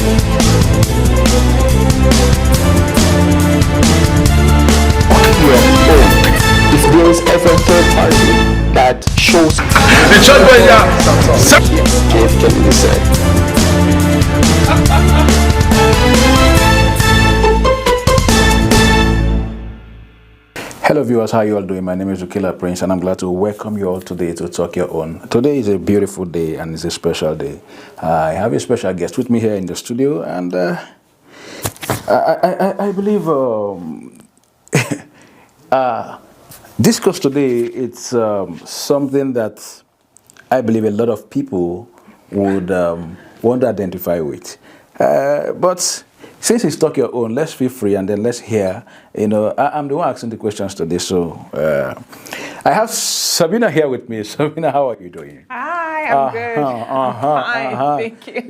If there is ever a third party that shows The church boy, yeah. JFK will say. Hello viewers, how you all doing? My name is Ukela Prince and I'm glad to welcome you all today to Talk Your Own. Today is a beautiful day and it's a special day. I have a special guest with me here in the studio and I believe discuss today, it's something that I believe a lot of people would want to identify with. But since it's Talk Your Own, let's feel free and then let's hear. You know, I'm the one asking the questions today, so I have Sabina here with me. Sabina, how are you doing? Hi, I'm good. I'm fine, thank you.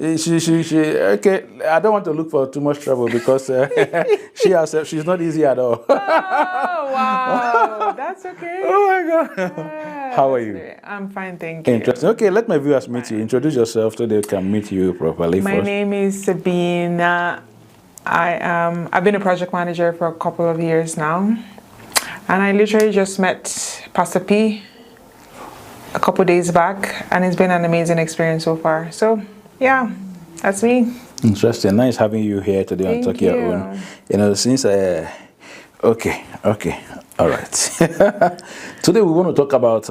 Okay, I don't want to look for too much trouble because she herself, she's not easy at all. Oh, wow. That's okay. Oh my God. How are you? Great. I'm fine, thank you. Interesting. Okay, let my viewers meet you. Introduce yourself so they can meet you properly. My name is Sabina. I've been a project manager for a couple of years now. And I literally just met Pastor P a couple days back, and it's been an amazing experience so far. So, yeah, that's me. Interesting. Nice having you here today on Talk Your Own. You know, since okay, all right. Today we want to talk about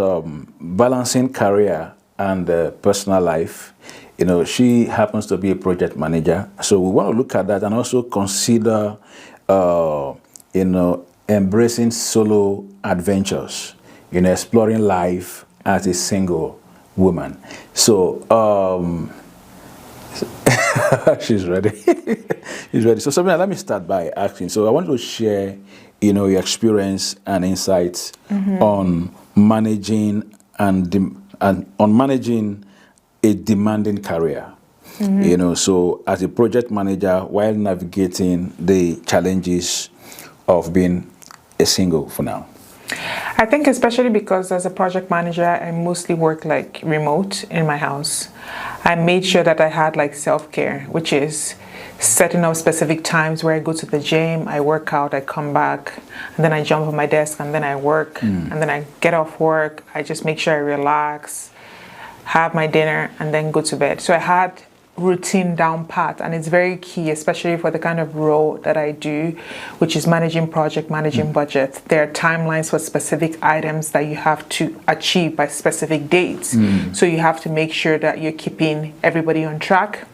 balancing career and personal life. You know, she happens to be a project manager, so we want to look at that and also consider, you know, embracing solo adventures, you know, exploring life as a single woman. So, she's ready. She's ready. So, Sabina, let me start by asking. So, I want to share, you know, your experience and insights on managing on managing a demanding career. You know, so as a project manager, while navigating the challenges of being a single for now. I think especially because as a project manager, I mostly work like remote in my house. I made sure that I had like self-care, which is setting up specific times where I go to the gym, I work out, I come back, and then I jump on my desk and then I work, and then I get off work, I just make sure I relax, have my dinner, and then go to bed. So I had routine down pat, and it's very key, especially for the kind of role that I do, which is managing project, managing budget. There are timelines for specific items that you have to achieve by specific dates. So you have to make sure that you're keeping everybody on track,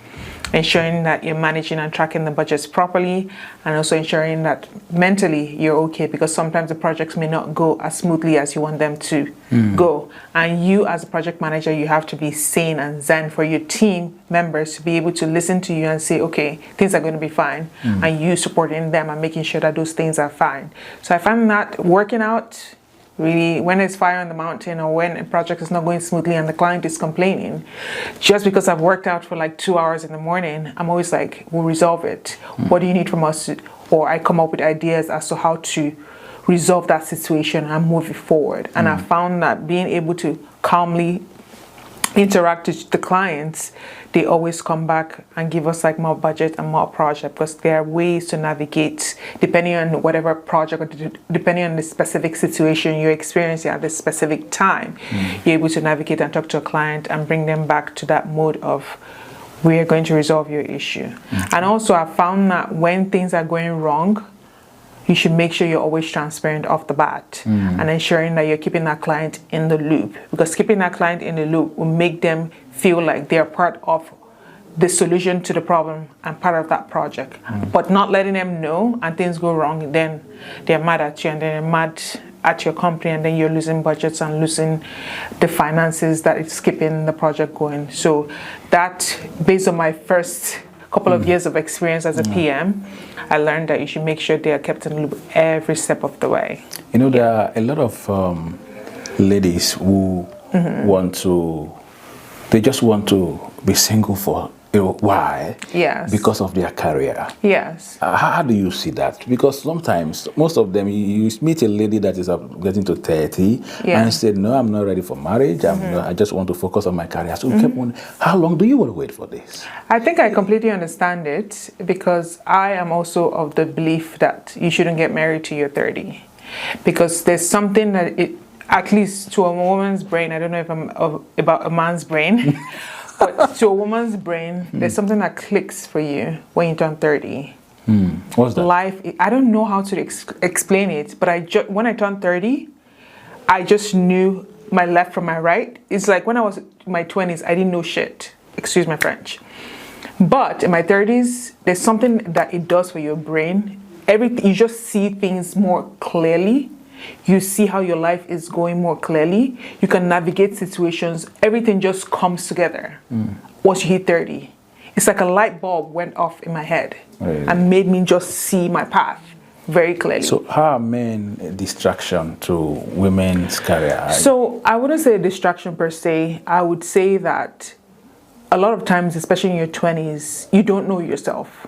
ensuring that you're managing and tracking the budgets properly, and also ensuring that mentally you're okay, because sometimes the projects may not go as smoothly as you want them to go. And you as a project manager, you have to be sane and zen for your team members to be able to listen to you and say, okay, things are going to be fine, and you supporting them and making sure that those things are fine. So I find that working out, really, when there's fire on the mountain or when a project is not going smoothly and the client is complaining, just because I've worked out for like 2 hours in the morning, I'm always like, we'll resolve it. What do you need from us? Or I come up with ideas as to how to resolve that situation and move it forward. And I found that being able to calmly interact with the clients, they always come back and give us like more budget and more project, because there are ways to navigate depending on whatever project or depending on the specific situation you're experiencing at this specific time. You're able to navigate and talk to a client and bring them back to that mode of, we are going to resolve your issue. And also I found that when things are going wrong, you should make sure you're always transparent off the bat and ensuring that you're keeping that client in the loop, because keeping that client in the loop will make them feel like they're part of the solution to the problem and part of that project. But not letting them know and things go wrong, then they're mad at you and they're mad at your company, and then you're losing budgets and losing the finances that it's keeping the project going. So that, based on my first couple of years of experience as a PM, I learned that you should make sure they are kept in the loop every step of the way. You know, there are a lot of ladies who want to, they just want to be single for Why? Yes. Because of their career. Yes. How do you see that? Because sometimes, most of them, you meet a lady that is getting to 30 and said, no, I'm not ready for marriage. I just want to focus on my career. So we kept wondering, how long do you want to wait for this? I think I completely understand it, because I am also of the belief that you shouldn't get married till you're 30. Because there's something that, at least to a woman's brain, I don't know if I'm about a man's brain, but to a woman's brain, there's something that clicks for you when you turn 30. What's that? Life, I don't know how to explain it, but when I turned 30, I just knew my left from my right. It's like when I was in my 20s, I didn't know shit. Excuse my French. But in my 30s, there's something that it does for your brain. You just see things more clearly. You see how your life is going more clearly. You can navigate situations. Everything just comes together once you hit 30. It's like a light bulb went off in my head and made me just see my path very clearly. So how are men a distraction to women's career? So I wouldn't say a distraction per se. I would say that a lot of times, especially in your 20s, you don't know yourself.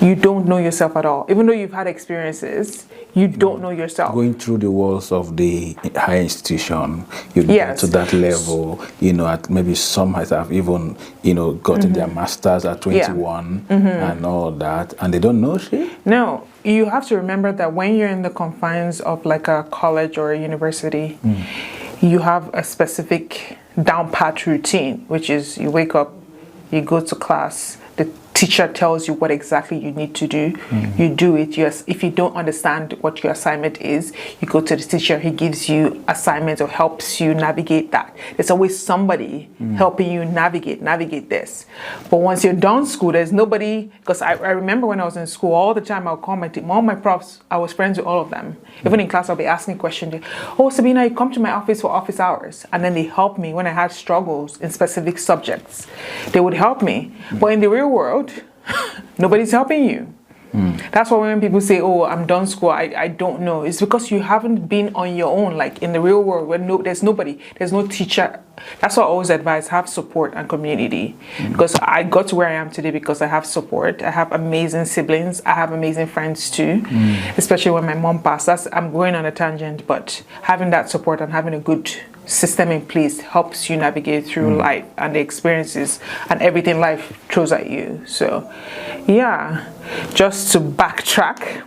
You don't know yourself at all. Even though you've had experiences, you don't know yourself. Going through the walls of the higher institution, you get to that level, maybe some might have even, gotten their masters at 21 and all that, and they don't know shit? No, you have to remember that when you're in the confines of like a college or a university, you have a specific down pat routine, which is you wake up, you go to class, the teacher tells you what exactly you need to do. You do it. If you don't understand what your assignment is, you go to the teacher. He gives you assignments or helps you navigate that. There's always somebody helping you navigate this. But once you're done school, there's nobody. Because I remember when I was in school, all the time I'll call my team, all my profs, I was friends with all of them. Even in class, I'll be asking questions. Oh, Sabina, you come to my office for office hours. And then they help me when I had struggles in specific subjects. They would help me. But in the real world, nobody's helping you. That's why when people say, oh, I'm done school, I don't know. It's because you haven't been on your own, like in the real world where there's nobody, there's no teacher. That's why I always advise, have support and community. Because I got to where I am today because I have support. I have amazing siblings. I have amazing friends too, especially when my mom passed. I'm going on a tangent, but having that support and having a good system in place helps you navigate through life and the experiences and everything life throws at you. So yeah, just to backtrack,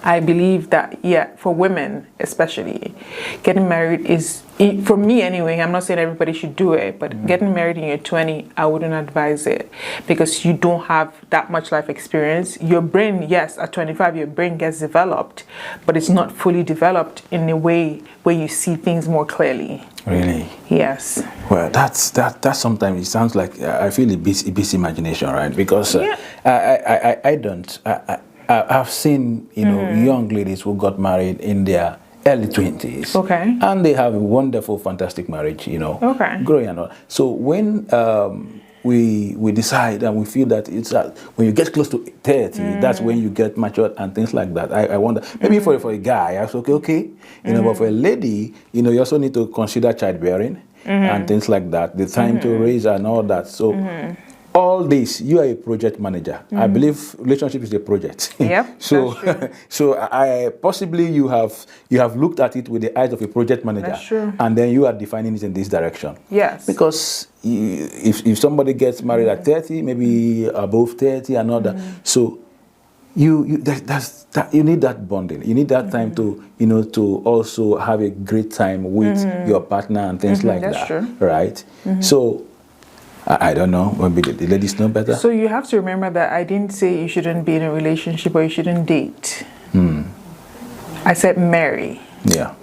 I believe that for women especially, getting married is, for me anyway, I'm not saying everybody should do it, but getting married in your 20s, I wouldn't advise it, because you don't have that much life experience. Your brain, yes, at 25 your brain gets developed, but it's not fully developed in a way where you see things more clearly. Really? Yes. Well, that's sometimes it sounds like I feel a bit imagination, right? Because I've seen young ladies who got married in their early 20s. Okay. And they have a wonderful, fantastic marriage, Okay. Growing and all. So when we decide and we feel that it's when you get close to 30, that's when you get matured and things like that. I wonder, maybe for a guy, I was okay, but for a lady, you also need to consider childbearing and things like that, the time to raise and all that. So all this, you are a project manager. I believe relationship is a project. Yep. So I possibly you have looked at it with the eyes of a project manager. That's true. And then you are defining it in this direction. Yes. Because if somebody gets married at 30, maybe above 30 and all that, so you need that bonding. You need that time to to also have a great time with your partner and things like that. That's true. Right? So I don't know. Maybe the ladies know better. So you have to remember that I didn't say you shouldn't be in a relationship or you shouldn't date. I said marry. Yeah.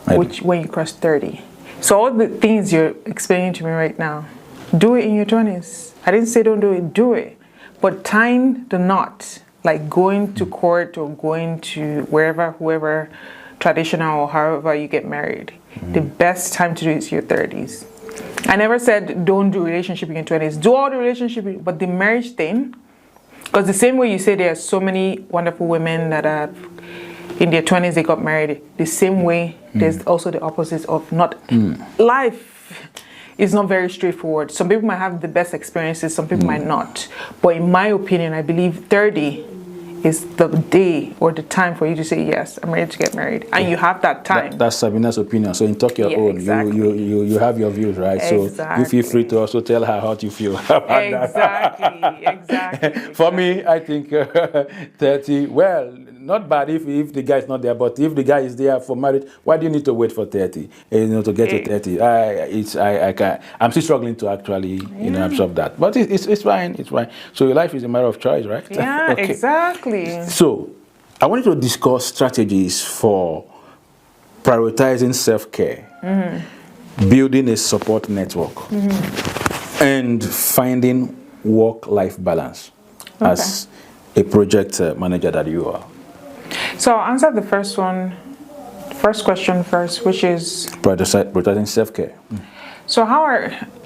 When you cross 30. So all the things you're explaining to me right now, do it in your 20s. I didn't say don't do it. Do it. But tying the knot, like going to court or going to whoever, traditional or however you get married, the best time to do it is your 30s. I never said don't do relationship in your 20s. Do all the relationship, but the marriage thing, because the same way you say there are so many wonderful women that have in their 20s they got married, the same way there's also the opposite of not life. is not very straightforward. Some people might have the best experiences, some people might not. But in my opinion, I believe 30 is the day or the time for you to say, yes, I'm ready to get married. And you have that time. That's Sabina's opinion. So in talk your own, exactly. you have your views, right? Exactly. So you feel free to also tell her how you feel about exactly. Exactly. For me, I think 30, well, not bad if the guy is not there, but if the guy is there for marriage, why do you need to wait for 30? To get to 30. I'm still struggling to actually, absorb that. But it's fine, it's fine. So your life is a matter of choice, right? Yeah, okay. Exactly. So, I wanted to discuss strategies for prioritizing self-care, building a support network, and finding work-life balance as a project manager that you are. So I'll answer the first question first, which is prioritizing self-care. So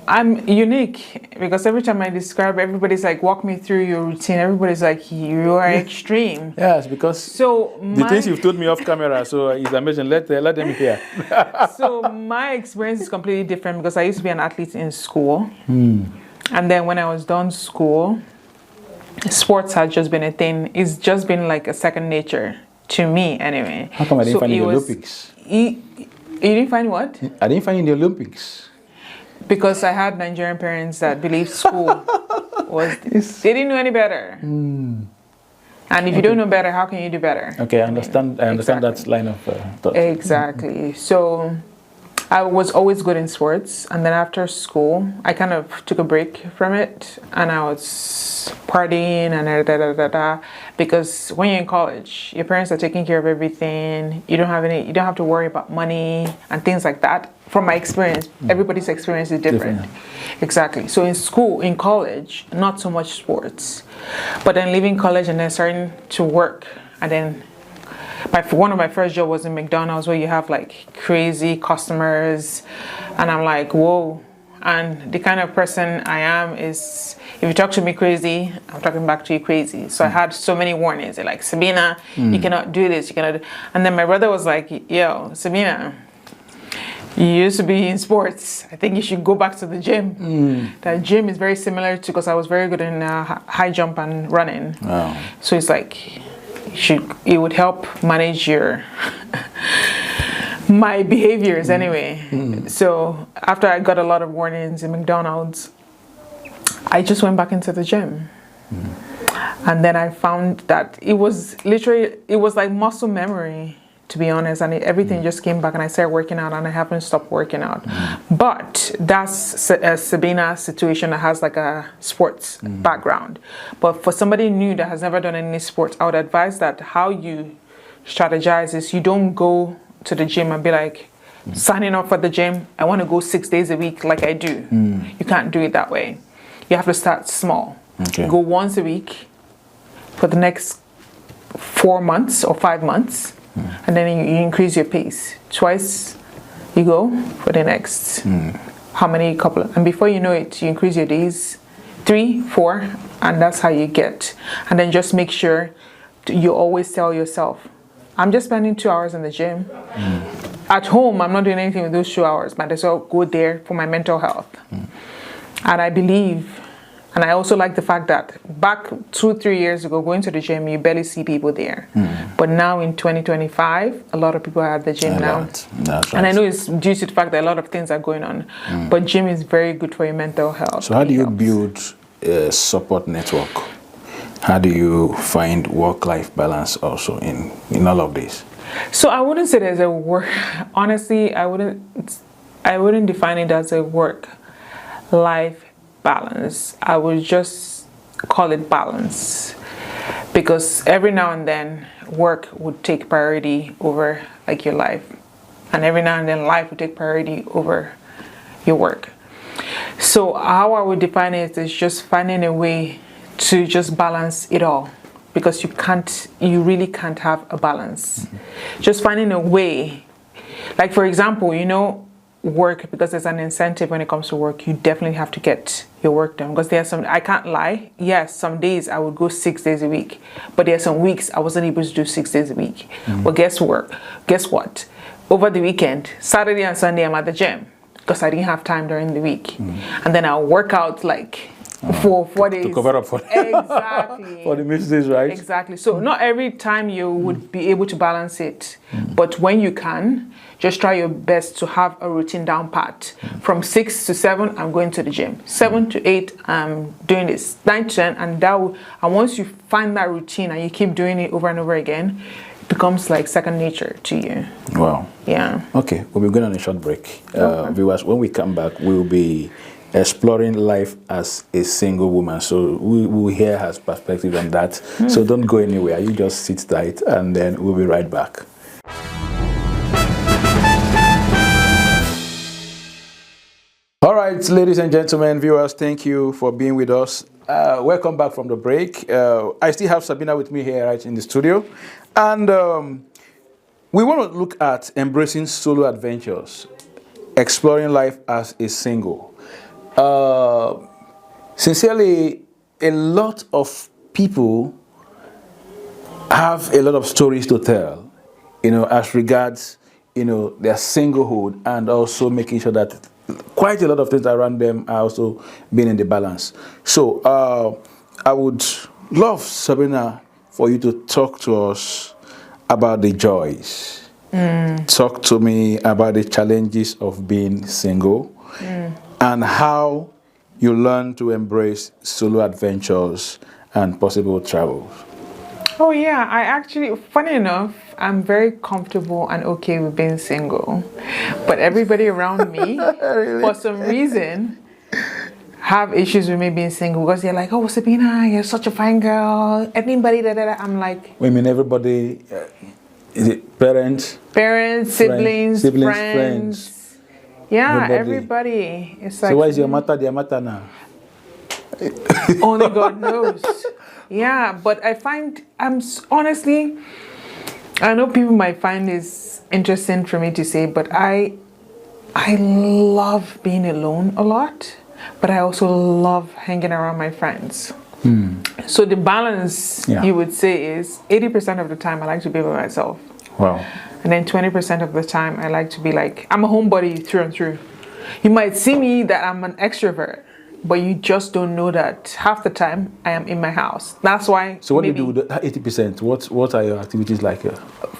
I'm unique because every time I describe, everybody's like, walk me through your routine. Everybody's like, you are extreme. Yes, because the things you've told me off camera, so it's amazing. Let them hear. So my experience is completely different because I used to be an athlete in school. And then when I was done school, sports had just been a thing. It's just been like a second nature to me anyway. How come I didn't find in the Olympics? You didn't find what? I didn't find in the Olympics. Because I had Nigerian parents that believed school they didn't know any better. And if you don't know better, how can you do better? Okay, I understand exactly. That line of thought. Exactly. So I was always good in sports, and then after school, I kind of took a break from it, and I was partying and because when you're in college, your parents are taking care of everything. You don't have to worry about money and things like that. From my experience, everybody's experience is different. Exactly. So in college, not so much sports, but then leaving college and then starting to work, and then one of my first jobs was in McDonald's, where you have like crazy customers, and I'm like, whoa. And the kind of person I am is, if you talk to me crazy, I'm talking back to you crazy. So I had so many warnings. They're like, Sabina, you cannot do this, you cannot do. And then my brother was like, yo, Sabina, you used to be in sports. I think you should go back to the gym. The gym is very similar to, because I was very good in high jump and running. Wow. So it's like, it would help manage my behaviors anyway. So after I got a lot of warnings in McDonald's, I just went back into the gym. And then I found that it was like muscle memory, to be honest, and everything just came back, and I started working out, and I haven't stopped working out. But that's a Sabina situation that has like a sports background. But for somebody new that has never done any sports, I would advise that how you strategize is you don't go to the gym and be like, signing up for the gym, I want to go 6 days a week like I do. You can't do it that way. You have to start small. Go once a week for the next 4 months or 5 months. And then you increase your pace. Twice you go for the next how many couple, and before you know it, you increase your days, 3, 4, and that's how you get. And then just make sure you always tell yourself, I'm just spending 2 hours in the gym. At home, I'm not doing anything with those 2 hours. Might as well go there for my mental health. And I believe, and I also like the fact that back 2-3 years ago, going to the gym, you barely see people there. But now in 2025, a lot of people are at the gym now. That's right. And I know it's due to the fact that a lot of things are going on. But gym is very good for your mental health. So how do you build a support network? How do you find work-life balance also in all of this? So I wouldn't say there's a work. Honestly, I wouldn't define it as a work-life balance. I would just call it balance, because every now and then work would take priority over like your life, and every now and then life would take priority over your work. So how I would define it is just finding a way to just balance it all, because you really can't have a balance. Just finding a way, like for example, work, because there's an incentive when it comes to work, you definitely have to get your work done, because there's I can't lie, yes, some days I would go 6 days a week, but there's some weeks I wasn't able to do 6 days a week. But guess what, over the weekend, Saturday and Sunday, I'm at the gym. because I didn't have time during the week. And then I'll work out like for 4 days. To cover up for, exactly. for the mistakes, right? Exactly. So not every time you would be able to balance it, but when you can, just try your best to have a routine down pat. From 6 to 7, I'm going to the gym. 7 to 8, I'm doing this. 9 to 10, and once you find that routine and you keep doing it over and over again, it becomes like second nature to you. Wow. Yeah. Okay, we'll be going on a short break. Viewers, when we come back, we'll be exploring life as a single woman. So we will hear her perspective on that. So don't go anywhere. You just sit tight, and then we'll be right back. All right, ladies and gentlemen, viewers, thank you for being with us. Welcome back from the break. I still have Sabina with me here right in the studio. And we want to look at embracing solo adventures, exploring life as a single. Sincerely, a lot of people have a lot of stories to tell, as regards, their singlehood, and also making sure that quite a lot of things around them are also being in the balance. So I would love, Sabina, for you to talk to us about the joys. Talk to me about the challenges of being single and how you learn to embrace solo adventures and possible travels. Oh yeah, I actually, funny enough, I'm very comfortable and okay with being single. But everybody around me, really? For some reason, have issues with me being single because they're like, oh, Sabina, you're such a fine girl. Anybody that I'm like... I mean, everybody, is it parents? Parents, siblings, friends. Yeah, everybody. It's like, so why is your matter their matter now? Only God knows. Yeah, but I find, honestly, I know people might find this interesting for me to say, but I love being alone a lot, but I also love hanging around my friends. So the balance, you would say, is 80% of the time I like to be by myself. Wow. And then 20% of the time I like to be like, I'm a homebody through and through. You might see me that I'm an extrovert, but you just don't know that half the time I am in my house. That's why. So what do you do with that 80%? What are your activities like?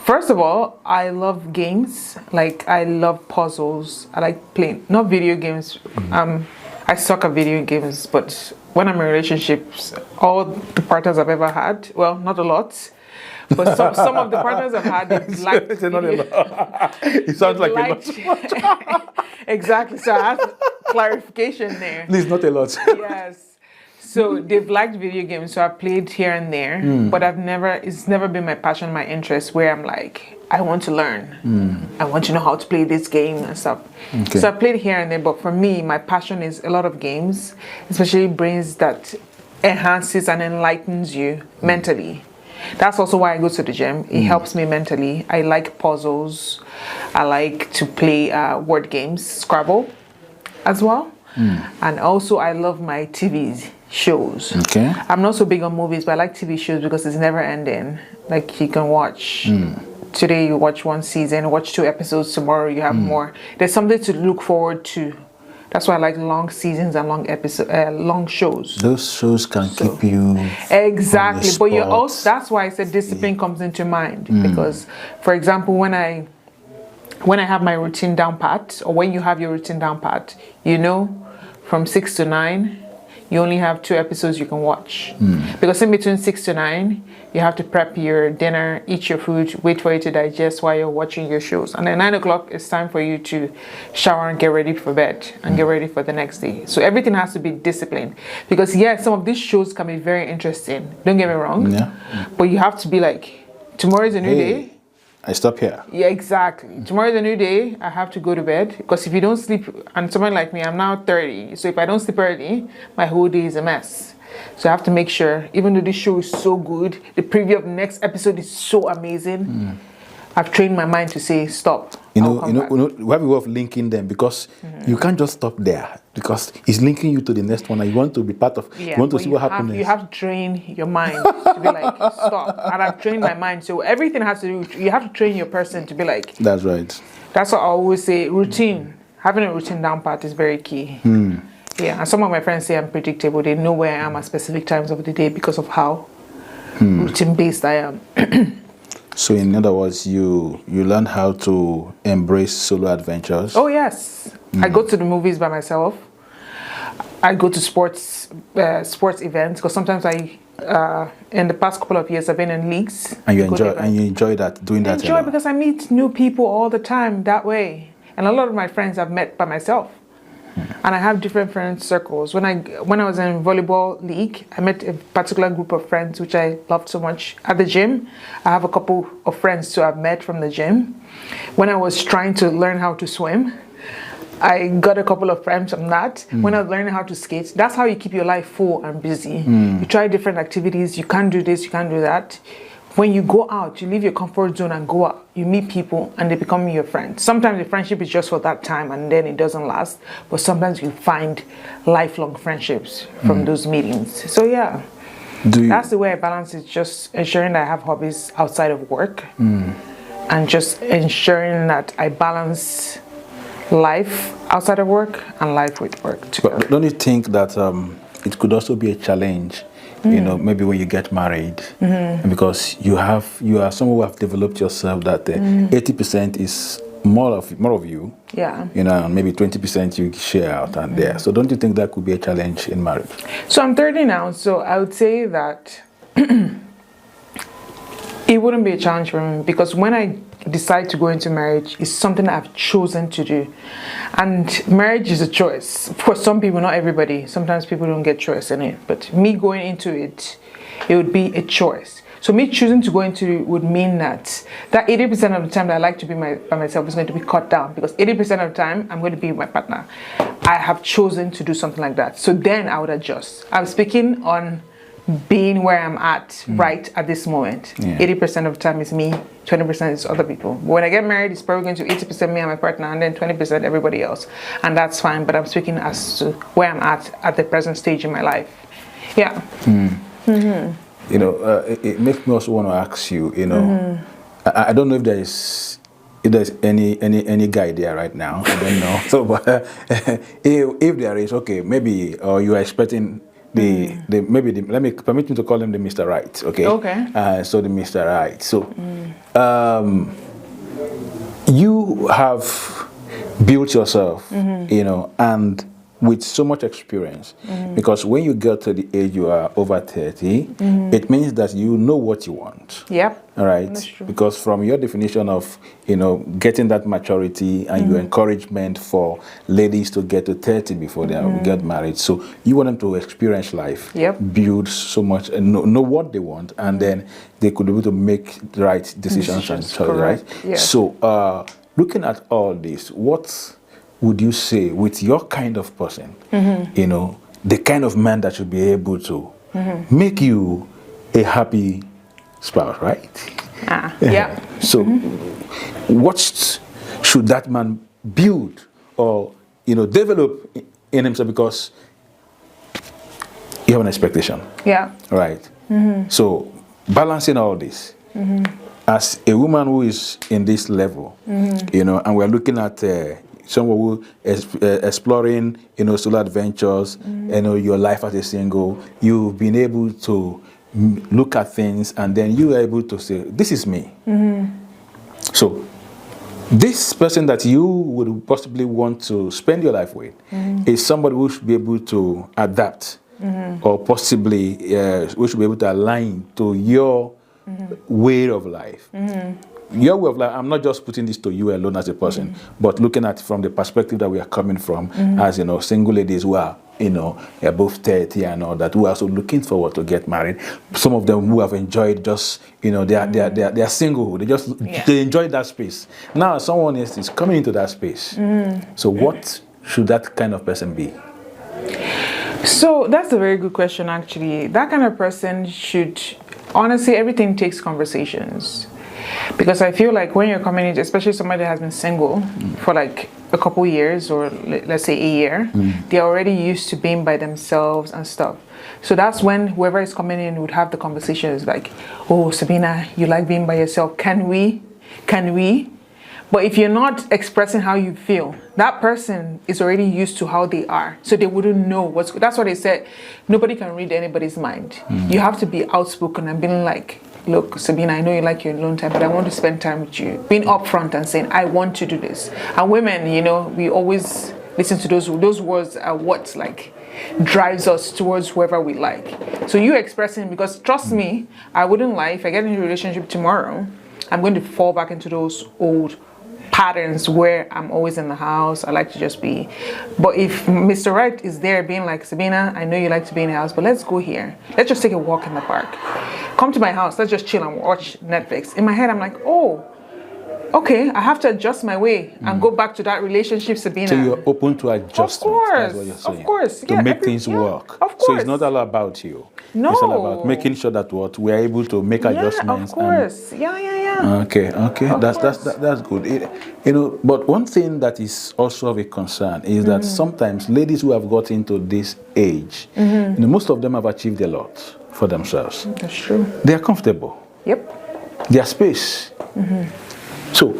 First of all, I love games. Like, I love puzzles. I like playing, not video games. I suck at video games, but when I'm in relationships, all the partners I've ever had, well, not a lot, but some of the partners I've had, they like... It's not a lot. It sounds like a lot. Exactly. So I have clarification there. It's not a lot. Yes. So they've liked video games, so I've played here and there, but it's never been my passion, my interest, where I'm like, I want to learn. I want to know how to play this game and stuff. Okay. So I played here and there, but for me, my passion is a lot of games, especially brains that enhances and enlightens you mentally. That's also why I go to the gym. It helps me mentally. I like puzzles. I like to play word games, Scrabble as well. And also I love my TV shows. Okay. I'm not so big on movies, but I like TV shows because it's never ending. Like, you can watch today, you watch one season, watch 2 episodes, tomorrow you have more. There's something to look forward to. That's why I like long seasons and long shows. Those shows can keep you exactly. But you also, that's why I said discipline comes into mind, because, for example, when I have my routine down pat, or when you have your routine down pat, from 6 to 9, you only have 2 episodes you can watch. Because in between 6 to 9, you have to prep your dinner, eat your food, wait for it to digest while you're watching your shows. And then 9 o'clock, it's time for you to shower and get ready for bed and get ready for the next day. So everything has to be disciplined. Because, some of these shows can be very interesting. Don't get me wrong. But you have to be like, tomorrow is a new day. I stop here. Yeah, exactly. Tomorrow is a new day. I have to go to bed. Because if you don't sleep, and someone like me, I'm now 30. So if I don't sleep early, my whole day is a mess. So I have to make sure, even though this show is so good, the preview of the next episode is so amazing, I've trained my mind to say, stop. We have a way of linking them, because you can't just stop there, because it's linking you to the next one and you want to be part of, you want to see what happens. You have to train your mind to be like, stop. And I've trained my mind. So everything has to do, you have to train your person to be like. That's right. That's what I always say, routine having a routine down pat is very key. Yeah, and some of my friends say I'm predictable. They know where I am at specific times of the day because of how routine-based I am. So in other words, you learn how to embrace solo adventures? Oh, yes. I go to the movies by myself. I go to sports events because sometimes in the past couple of years I've been in leagues. And you enjoy that, doing that? I enjoy because I meet new people all the time that way. And a lot of my friends I've met by myself. And I have different friend circles. When I was in volleyball league, I met a particular group of friends which I loved so much. At the gym, I have a couple of friends who I've met from the gym. When I was trying to learn how to swim, I got a couple of friends from that. When I was learning how to skate, that's how you keep your life full and busy. You try different activities. You can't do this, you can't do that. When you go out, you leave your comfort zone and go out. You meet people and they become your friends. Sometimes the friendship is just for that time and then it doesn't last. But sometimes you find lifelong friendships from those meetings. So yeah, that's the way I balance it. Just ensuring that I have hobbies outside of work. And just ensuring that I balance life outside of work and life with work together. But don't you think that it could also be a challenge? You know, maybe when you get married, because you are someone who have developed yourself that 80% is more of you. Yeah. You know, and maybe 20% you share out and there. So don't you think that could be a challenge in marriage? So I'm 30 now, so I would say that it wouldn't be a challenge for me because when I decide to go into marriage, it's something I've chosen to do. And marriage is a choice. For some people, not everybody. Sometimes people don't get choice in it. But me going into it, it would be a choice. So me choosing to go into it would mean that 80% of the time that I like to be by myself is going to be cut down because 80% of the time I'm going to be with my partner. I have chosen to do something like that. So then I would adjust. I'm speaking on being where I'm at right at this moment. 80% of the time is me, 20% is other people. But when I get married, it's probably going to 80% me and my partner and then 20% everybody else. And that's fine, but I'm speaking as to where I'm at the present stage in my life. Yeah. You know, it makes me also want to ask you, you know, I don't know if there's any guy there right now. I don't know. So, but if there is, okay, maybe you are expecting let me permit me to call him the Mr. Right, okay? Okay. So the Mr. Right. So you have built yourself, you know, and with so much experience, because when you get to the age you are over 30, it means that you know what you want. Yep. All right. That's true. Because from your definition of, you know, getting that maturity and your encouragement for ladies to get to 30 before they get married, so you want them to experience life, build so much, and know what they want, and then they could be able to make the right decisions and choices, right? Yes. So, looking at all this, what would you say with your kind of person, you know, the kind of man that should be able to make you a happy spouse, right? Yeah. So what should that man build or, you know, develop in himself, because you have an expectation. Yeah. Right. So balancing all this, as a woman who is in this level, you know, and we're looking at someone who is exploring, you know, solo adventures, you know, your life as a single, you've been able to look at things and then you are able to say, this is me. So this person that you would possibly want to spend your life with is somebody who should be able to adapt or possibly who should be able to align to your way of life. Your way of life, I'm not just putting this to you alone as a person, but looking at from the perspective that we are coming from as, you know, single ladies who are, you know, above 30 and all that, who are also looking forward to get married. Some of them who have enjoyed just, you know, they are single. They enjoy that space. Now someone else is coming into that space. So what should that kind of person be? So that's a very good question, actually. That kind of person should, honestly, everything takes conversations. Because I feel like when you're coming in, especially somebody that has been single for like a couple years or let's say a year, they're already used to being by themselves and stuff. So that's when whoever is coming in would have the conversations like, oh, Sabina, you like being by yourself. Can we? But if you're not expressing how you feel, that person is already used to how they are. So they wouldn't know what's... That's what they said. Nobody can read anybody's mind. You have to be outspoken and being like, look, Sabina, I know you like your alone time, but I want to spend time with you. Being upfront and saying, I want to do this. And women, you know, we always listen to those words are what, like, drives us towards whoever we like. So you expressing, because trust me, I wouldn't lie, if I get into a relationship tomorrow, I'm going to fall back into those old patterns where I'm always in the house. I like to just be. But if Mr. Right is there being like, Sabina, I know you like to be in the house, but let's go here. Let's just take a walk in the park. Come to my house. Let's just chill and watch Netflix. In my head, I'm like, oh, okay, I have to adjust my way and go back to that relationship, Sabina. So you're open to adjustment. Of course, that's what you're saying. of course. To make things work. Of course. So it's not all about you. No. It's all about making sure that what we're able to make adjustments. Of course. Okay. That's good. You know, but one thing that is also of a concern is that sometimes ladies who have got into this age, you know, most of them have achieved a lot for themselves. That's true. They are comfortable. Yep. Their space. So,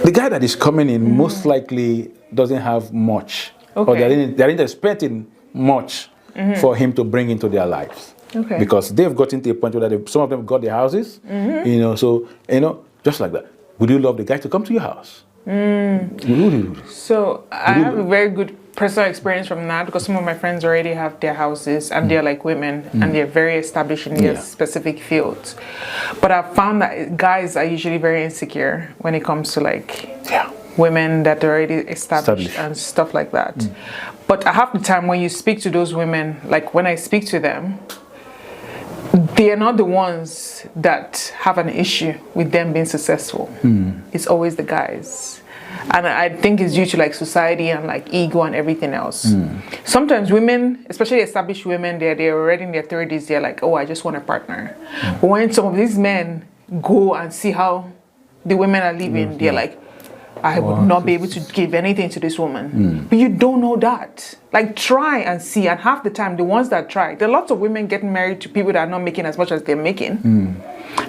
the guy that is coming in most likely doesn't have much, or they're expecting much for him to bring into their lives. Okay. Because they've gotten to a point where some of them got their houses, you know, so, you know, just like that. Would you love the guy to come to your house? So, I have a very good personal experience from that, because some of my friends already have their houses and they're like women and they're very established in their specific fields. But I've found that guys are usually very insecure when it comes to like women that are already established and stuff like that. But half the time when you speak to those women, like when I speak to them, they are not the ones that have an issue with them being successful. It's always the guys. And I think it's due to like society and like ego and everything else. Sometimes women, especially established women, they're already in their 30s, they're like, oh, I just want a partner. But when some of these men go and see how the women are living, they're like, I would not be able to give anything to this woman. But you don't know that. Like, try and see. And half the time, the ones that try, there are lots of women getting married to people that are not making as much as they're making.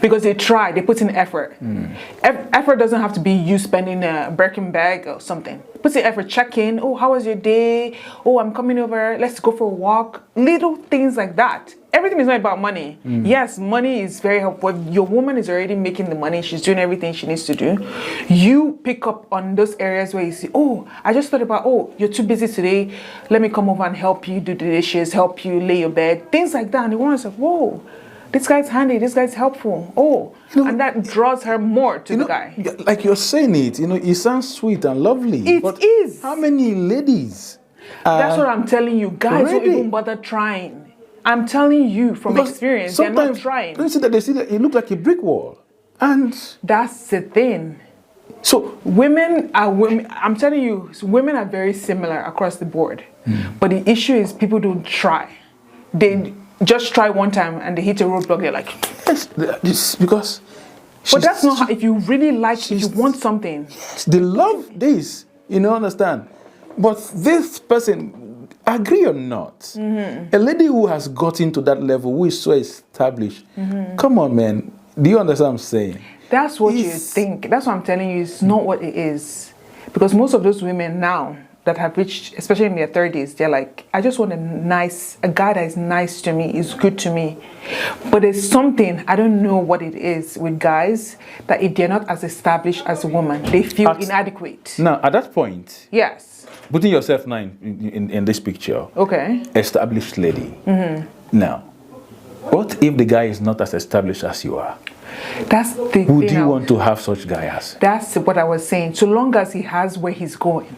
Because they try, they put in effort. Effort doesn't have to be you spending a Birkin bag or something. Put in effort, check in. Oh, how was your day? Oh, I'm coming over. Let's go for a walk. Little things like that. Everything is not about money. Yes, money is very helpful. If your woman is already making the money, she's doing everything she needs to do. You pick up on those areas where you see, oh, I just thought about, oh, you're too busy today. Let me come over and help you do the dishes, help you lay your bed. Things like that. And the woman's like, whoa. This guy's handy, this guy's helpful. Oh, you know, and that draws her more to the guy. Like you're saying it, you know, it sounds sweet and lovely. It is. How many ladies? That's what I'm telling you. Guys don't even bother trying. I'm telling you from experience, they're not trying. Don't see that they see that it looks like a brick wall. And that's the thing. So women are women. I'm telling you, women are very similar across the board. But the issue is people don't try. They just try one time and they hit a roadblock. They're like, yes, because. But that's not how. If you really like, if you want something, they love this. You know, understand? But this person, agree or not, a lady who has gotten to that level, who is so established, come on, man. Do you understand what I'm saying? That's what you think. That's what I'm telling you. It's not what it is. Because most of those women now that have reached, especially in their 30s, they're like, I just want a guy that is nice to me, is good to me. But there's something, I don't know what it is with guys, that if they're not as established as a woman, they feel inadequate. Now, at that point, yes, putting yourself now in this picture, okay, established lady. Now, what if the guy is not as established as you are? That's the thing. Would you want to have such guy as? That's what I was saying. So long as he has where he's going.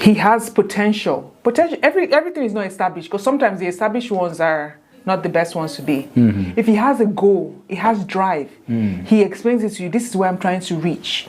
He has potential. Everything is not established, because sometimes the established ones are not the best ones to be. If he has a goal, he has drive, he explains it to you, this is where I'm trying to reach.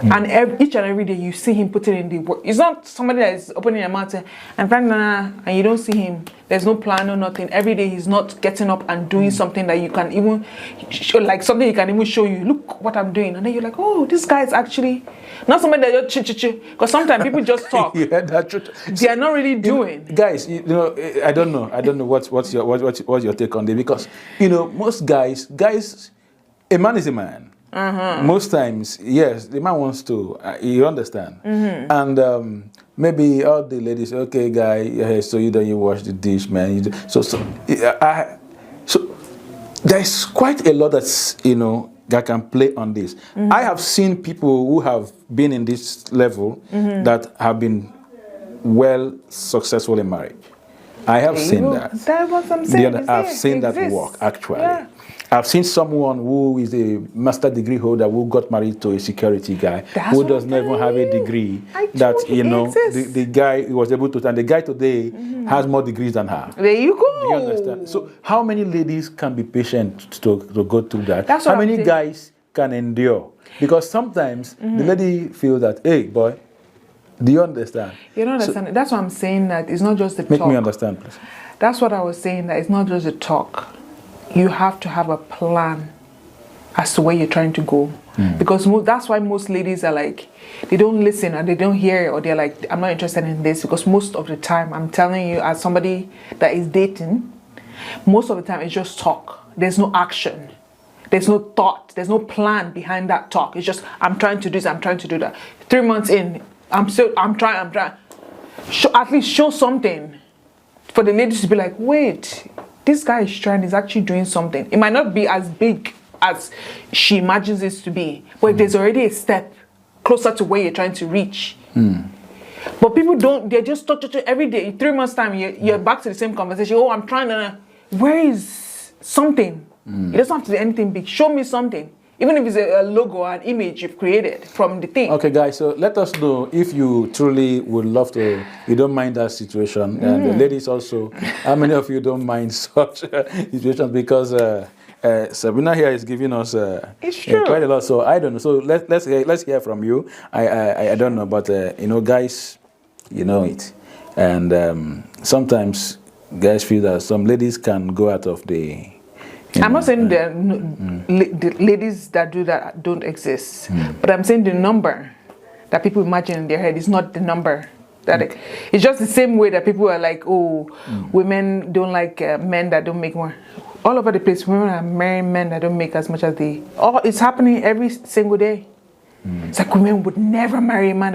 And each and every day you see him putting in the work. It's not somebody that is opening a mouth and you don't see him. There's no plan or nothing. Every day he's not getting up and doing something that you can even show, like something he can even show you. Look what I'm doing, and then you're like, oh, this guy is actually not somebody that just because sometimes people just talk. They are not really doing. Guys, you know, I don't know what's your take on this, because you know most guys, a man is a man. Most times, yes, the man wants to. You understand? And maybe all the ladies, okay, guy, so you wash the dish, man. So there's quite a lot that's that can play on this. I have seen people who have been in this level that have been well successful in marriage. I have seen that. That's what I'm saying. I've seen that work, actually. Yeah. I've seen someone who is a master degree holder who got married to a security guy who does not even have a degree. That, the guy was able to, and the guy today has more degrees than her. There you go. You understand? So how many ladies can be patient to go through that? That's how many guys can endure? Because sometimes the lady feels that, hey, boy, do you understand? You don't understand. So, that's what I'm saying, that it's not just the talk. Make me understand, please. That's what I was saying, that it's not just the talk. You have to have a plan as to where you're trying to go. Because that's why most ladies are like, they don't listen and they don't hear, or they're like, I'm not interested in this. Because most of the time, I'm telling you, as somebody that is dating, most of the time it's just talk. There's no action. There's no thought. There's no plan behind that talk. It's just, I'm trying to do this, I'm trying to do that. 3 months in, I'm trying. At least show something for the ladies to be like, wait, this guy is trying, he's actually doing something. It might not be as big as she imagines it to be, but there's already a step closer to where you're trying to reach. But people don't, they're just talk every day. 3 months time, you're back to the same conversation. Oh, I'm trying to, where is something? It doesn't have to be anything big. Show me something. Even if it's a logo, an image you've created from the thing. Okay, guys, so let us know if you truly would love to, you don't mind that situation. And the ladies also, how many of you don't mind such situations? Because Sabina here is giving us quite a lot. So I don't know. So let's hear from you. I don't know, but guys, you know it. And sometimes guys feel that some ladies can go out of the... I'm not saying the ladies that do that don't exist, but I'm saying the number that people imagine in their head is not the number. It's just the same way that people are like, oh, women don't like men that don't make more. All over the place, women are marrying men that don't make as much as they. Oh, it's happening every single day. It's like women would never marry a man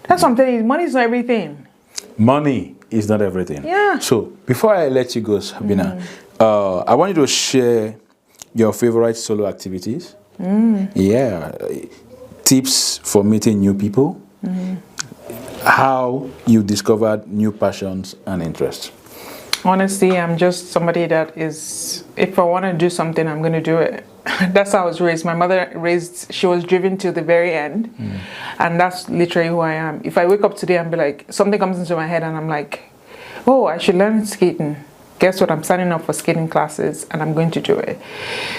that's what I'm telling you. Money is not everything. Money is not everything. Yeah. So before I let you go, Sabina. I want you to share your favorite solo activities. Yeah. Tips for meeting new people. How you discovered new passions and interests. Honestly, I'm just somebody that is, if I want to do something, I'm going to do it. That's how I was raised. My mother she was driven to the very end. And that's literally who I am. If I wake up today and be like, something comes into my head and I'm like, oh, I should learn skating. Guess what? I'm signing up for skating classes and I'm going to do it.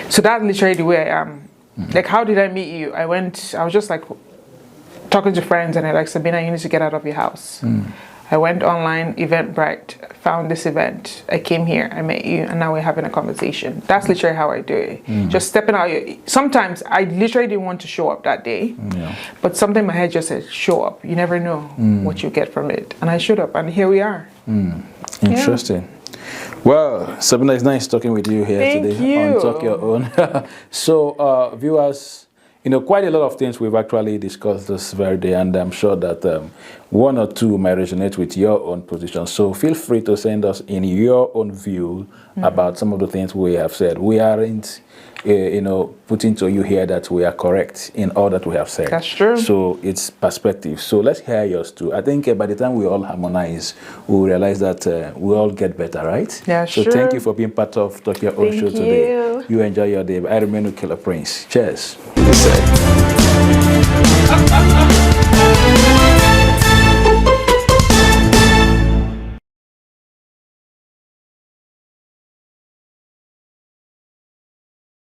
So that's literally the way I am. Like, how did I meet you? I was just like talking to friends and they're like, Sabina, you need to get out of your house. I went online, Eventbrite, found this event. I came here, I met you, and now we're having a conversation. That's literally how I do it. Just stepping out. Sometimes I literally didn't want to show up that day, but something in my head just said, show up. You never know what you get from it. And I showed up, and here we are. Interesting. Well, Sabina, it's nice talking with you here today on Talk Your Own. So, viewers, quite a lot of things we've actually discussed this very day, and I'm sure that one or two might resonate with your own position. So feel free to send us in your own view about some of the things we have said. We aren't, putting to you here that we are correct in all that we have said. That's true. So it's perspective. So let's hear yours too. I think by the time we all harmonize, we'll realize that we all get better, right? Yeah, so sure. Thank you for being part of Talk Your Own show today. You enjoy your day. I remain Ukela Prince. Cheers.